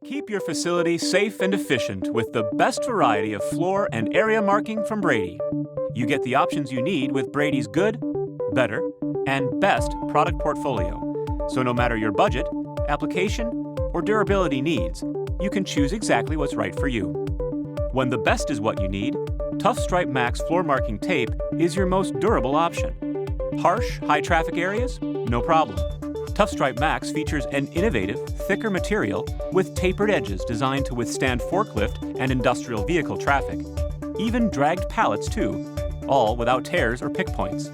Keep your facility safe and efficient with the best variety of floor and area marking from Brady. You get the options you need with Brady's good, better, and best product portfolio. So no matter your budget, application, or durability needs, you can choose exactly what's right for you. When the best is what you need, ToughStripe Max Floor Marking Tape is your most durable option. Harsh, high-traffic areas? No problem. ToughStripe Max features an innovative, thicker material with tapered edges designed to withstand forklift and industrial vehicle traffic. Even dragged pallets, too, all without tears or pick points.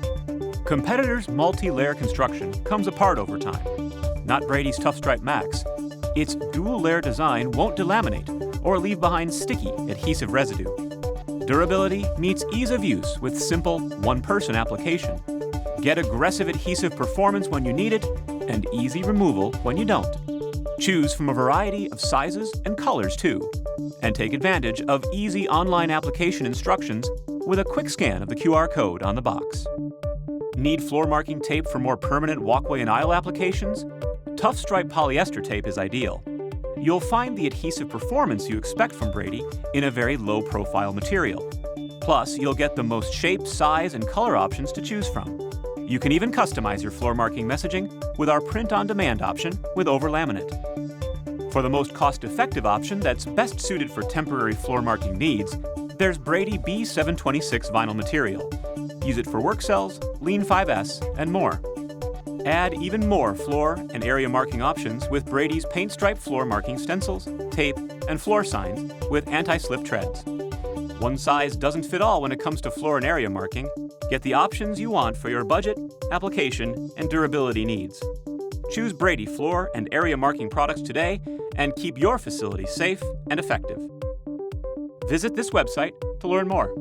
Competitors' multi-layer construction comes apart over time. Not Brady's ToughStripe Max. Its dual-layer design won't delaminate or leave behind sticky, adhesive residue. Durability meets ease of use with simple, one-person application. Get aggressive adhesive performance when you need it and easy removal when you don't. Choose from a variety of sizes and colors, too. And take advantage of easy online application instructions with a quick scan of the QR code on the box. Need floor marking tape for more permanent walkway and aisle applications? ToughStripe polyester tape is ideal. You'll find the adhesive performance you expect from Brady in a very low-profile material. Plus, you'll get the most shape, size, and color options to choose from. You can even customize your floor marking messaging with our print-on-demand option with overlaminate. For the most cost-effective option that's best suited for temporary floor marking needs, there's Brady B726 vinyl material. Use it for work cells, Lean 5S, and more. Add even more floor and area marking options with Brady's paint stripe floor marking stencils, tape, and floor signs with anti-slip treads. One size doesn't fit all when it comes to floor and area marking. Get the options you want for your budget, application, and durability needs. Choose Brady floor and area marking products today and keep your facility safe and effective. Visit this website to learn more.